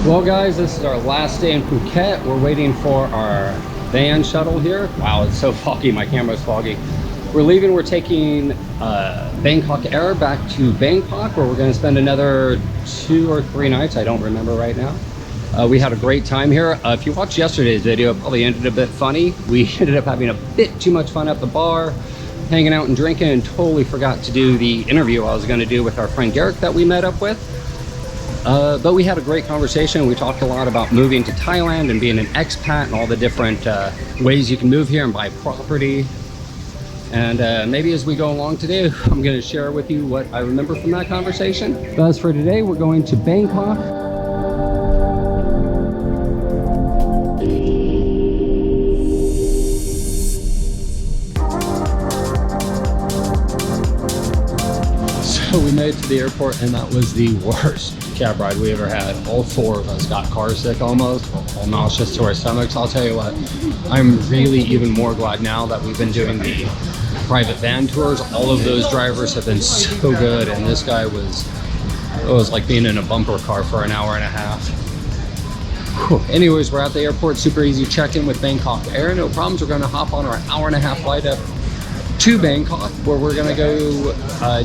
Well guys, this is our last day in Phuket. We're waiting for our van shuttle here. Wow, it's so foggy, my camera's foggy. We're leaving, we're taking Bangkok Air back to Bangkok, where we're gonna spend another 2 or 3 nights, I don't remember right now. We had a great time here. If you watched yesterday's video, it probably ended a bit funny. We ended up having a bit too much fun at the bar, hanging out and drinking, and totally forgot to do the interview I was gonna do with our friend Garrick that we met up with. But we had a great conversation. We talked a lot about moving to Thailand and being an expat and all the different ways you can move here and buy property. And maybe as we go along today, I'm going to share with you what I remember from that conversation. But as for today, we're going to Bangkok. So we made it to the airport, and that was the worst cab ride we ever had. All 4 of us got car sick almost, all nauseous to our stomachs. I'll tell you what, I'm really even more glad now that we've been doing the private van tours. All of those drivers have been so good, and this guy was, it was like being in a bumper car for an hour and a half. Whew. Anyways, we're at the airport, super easy check-in with Bangkok Air, no problems. We're gonna hop on our hour-and-a-half flight up to Bangkok, where we're gonna go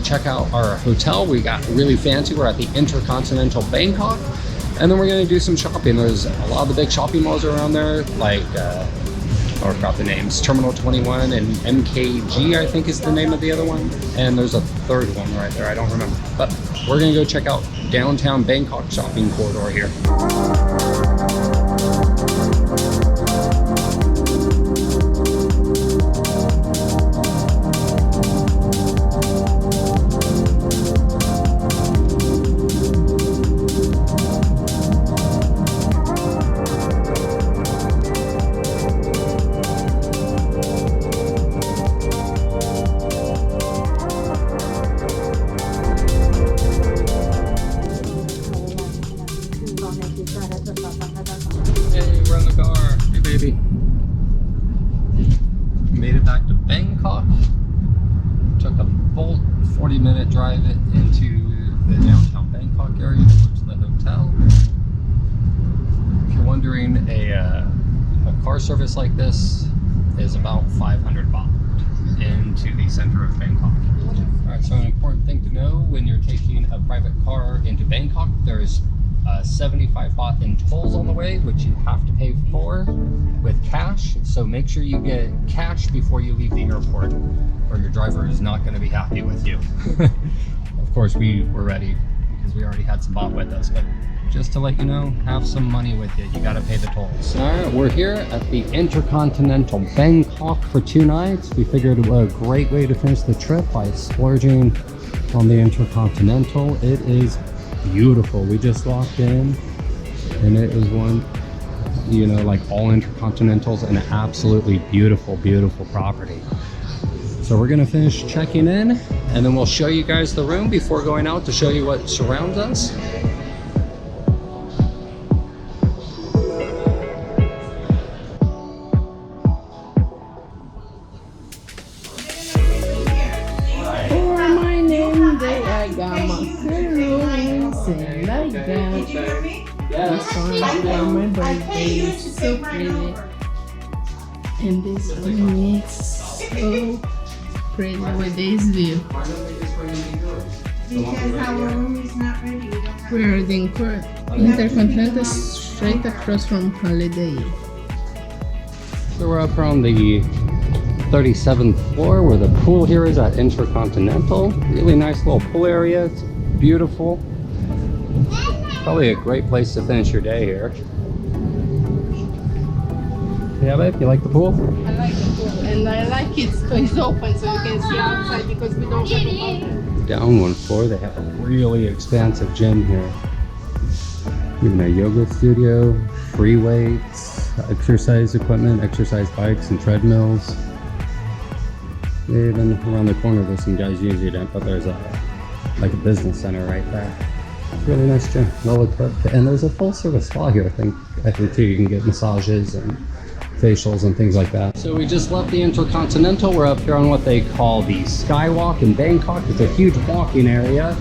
check out our hotel. We got really fancy. We're at the Intercontinental Bangkok, and then we're gonna do some shopping. There's a lot of the big shopping malls around there, like I forgot the names, Terminal 21 and MKG, I think is the name of the other one, and there's a third one right there, I don't remember. But we're gonna go check out downtown Bangkok shopping corridor here. Hey, we're in the car. Hey, baby. Made it back to Bangkok. Took a full 40-minute drive into the downtown Bangkok area towards the hotel. If you're wondering, a car service like this is about 500 baht into the center of Bangkok. Alright, so an important thing to know when you're taking a private car into Bangkok, there's 75 baht in tolls on the way, which you have to pay for with cash. So make sure you get cash before you leave the airport, or your driver is not going to be happy with you. Of course, we were ready because we already had some baht with us, but just to let you know, have some money with you. You got to pay the tolls. All right, we're here at the Intercontinental Bangkok for 2 nights. We figured a great way to finish the trip by splurging on the Intercontinental. It is beautiful. We just walked in, and it is one, you know, like all Intercontinentals, an absolutely beautiful, beautiful property. So we're gonna finish checking in, and then we'll show you guys the room before going out to show you what surrounds us. My birthday is so pretty, and this one is so pretty with this view. Because our room is not ready. We don't have We are in Intercontinental, straight across from Holiday. So we're up around the 37th floor where the pool here is at Intercontinental. Really nice little pool area. It's beautiful. Probably a great place to finish your day here. Yeah, babe, you like the pool? I like the pool, and I like it so it's open so you can see outside because we don't have a water. Down one floor, they have a really expansive gym here. Even a yoga studio, free weights, exercise equipment, exercise bikes and treadmills. Even around the corner there's some guys using it, but there's like a business center right there. Really nice gym, well equipped, and there's a full service spa here. I think too, you can get massages and facials and things like that. So we just left the Intercontinental. We're up here on what they call the Skywalk in Bangkok. It's a huge walking area.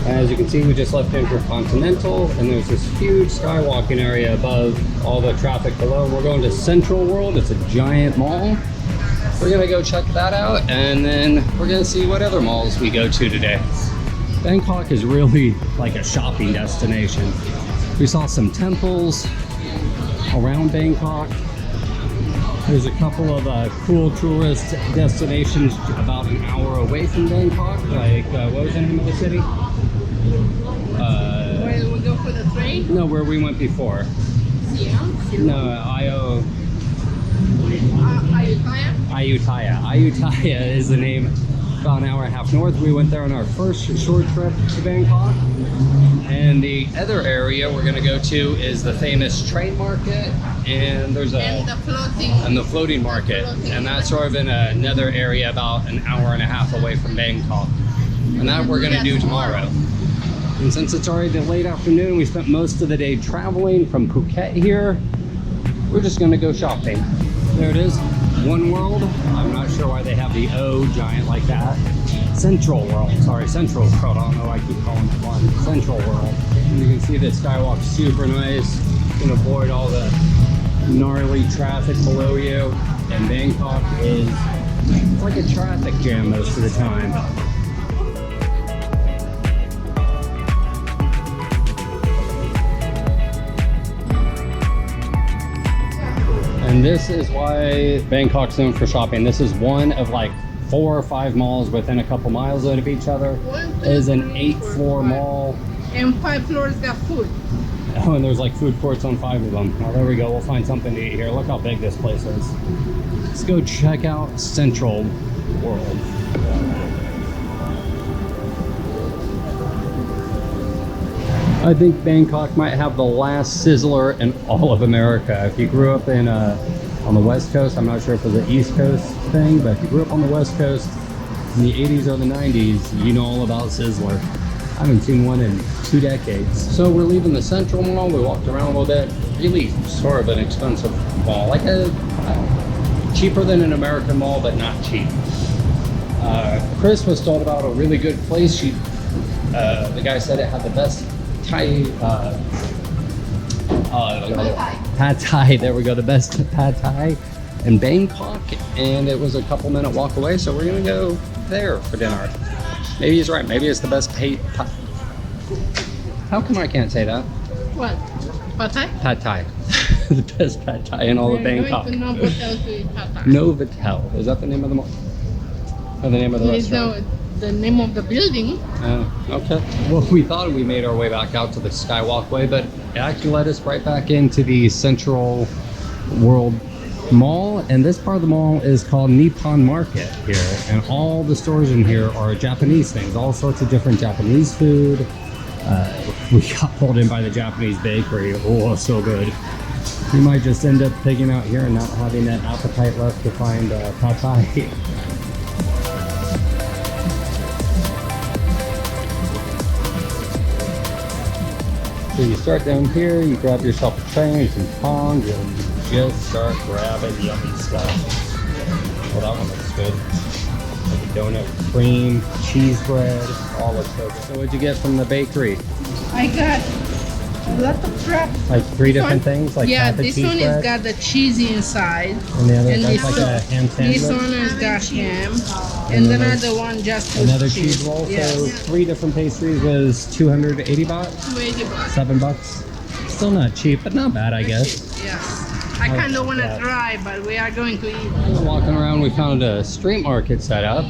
As you can see, we just left Intercontinental, and there's this huge skywalking area above all the traffic below. We're going to Central World. It's a giant mall. We're gonna go check that out, and then we're gonna see what other malls we go to today. Bangkok is really like a shopping destination. We saw some temples around Bangkok. There's a couple of cool tourist destinations about an hour away from Bangkok. Like, what was the name of the city? Where we go for the train? No, where we went before. Siam? No, Ayutthaya. Ayutthaya is the name. About an hour and a half north. We went there on our first short trip to Bangkok. And the other area we're gonna go to is the famous train market, and there's And the floating market, and that's sort of in another area about an hour and a half away from Bangkok. And that we're gonna do tomorrow. And since it's already the late afternoon, we spent most of the day traveling from Phuket here. We're just gonna go shopping. There it is, One World. I'm not sure why they have the O giant like that. Central World, sorry, Central World. I don't know why I keep calling it one. Central World. And you can see the skywalk super nice. You can avoid all the gnarly traffic below you. And Bangkok is it's like a traffic jam most of the time. And this is why Bangkok's known for shopping. This is one of like 4 or 5 malls within a couple miles of each other. It is an 8-floor mall. And 5 floors got food. Oh, and there's like food courts on 5 of them. Oh, there we go. We'll find something to eat here. Look how big this place is. Let's go check out Central World. I think Bangkok might have the last sizzler in all of America. If you grew up in on the West Coast, I'm not sure if it was an East Coast thing, but if you grew up on the West Coast in the 80s or the 90s, you know all about Sizzler. I haven't seen one in 2 decades. So we're leaving the Central Mall. We walked around a little bit. Really sort of an expensive mall, like a cheaper than an American mall, but not cheap. Chris was told about a really good place. The guy said it had the best Pad Thai, there we go, the best Pad Thai in Bangkok, and it was a couple minute walk away, so we're gonna go there for dinner. Maybe he's right, maybe it's the best how come I can't say that? What? Pad Thai? Pad Thai. The best Pad Thai in all of Bangkok. Novotel, is that the name of the mall? Or the name of the restaurant? The name of the building. Okay. Well, we thought we made our way back out to the Skywalkway, but it actually led us right back into the Central World Mall, and this part of the mall is called Nippon Market here, and all the stores in here are Japanese things, all sorts of different Japanese food. We got pulled in by the Japanese bakery. Oh, so good. You might just end up pigging out here and not having that appetite left to find Pad Thai. So you start down here, you grab yourself a tray and some tongs, and you just start grabbing yummy stuff. Well, that one looks good. Like a donut, cream, cheese bread, all looks so good. So what'd you get from the bakery? I got a lot of crap. Like 3 different things? Like yeah, half a this cheese one bread? has got the cheese inside. And the other And that's like a ham sandwich? This one has got ham. And then another one just with another cheese roll. Yes. So 3 different pastries was 280 baht? 280 baht. $7. Still not cheap, but not bad, I guess. Yes. I kind of want to try, but we are going to eat. Walking around, we found a street market set up.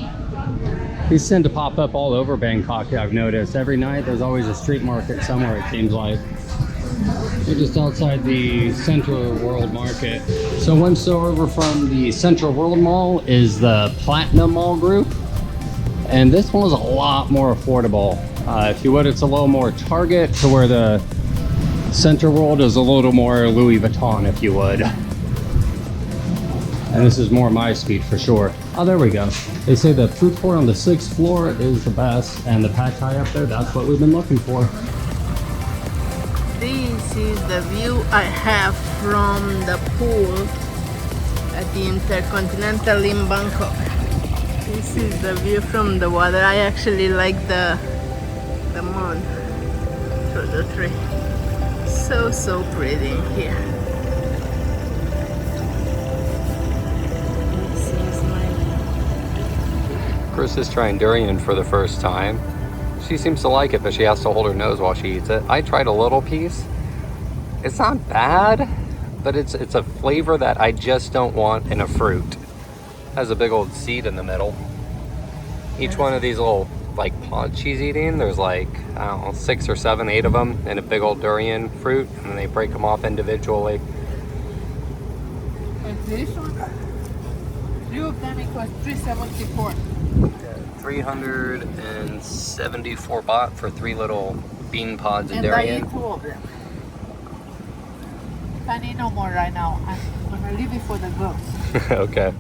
These tend to pop up all over Bangkok, I've noticed. Every night there's always a street market somewhere, it seems like. We're just outside the Central World Market. So one store over from the Central World Mall is the Platinum Mall Group. And this one is a lot more affordable. If you would, it's a little more Target, to where the Central World is a little more Louis Vuitton, if you would. And this is more my speed for sure. Oh, there we go. They say the food court on the 6th floor is the best, and the Pad Thai up there, that's what we've been looking for. This is the view I have from the pool at the Intercontinental in Bangkok. This is the view from the water. I actually like the the moon through the tree. So pretty in here. This is my Chris is trying durian for the first time. She seems to like it, but she has to hold her nose while she eats it. I tried a little piece. It's not bad, but it's a flavor that I just don't want in a fruit. It has a big old seed in the middle. Each one of these little like pods she's eating, there's like, I don't know, 6 or 7, 8 of them in a big old durian fruit, and they break them off individually. And this one, 3 of them equals 374. 374 baht for 3 little bean pods of And I durian. eat 2 of them. I need no more right now. I'm gonna leave it for the girls. Okay.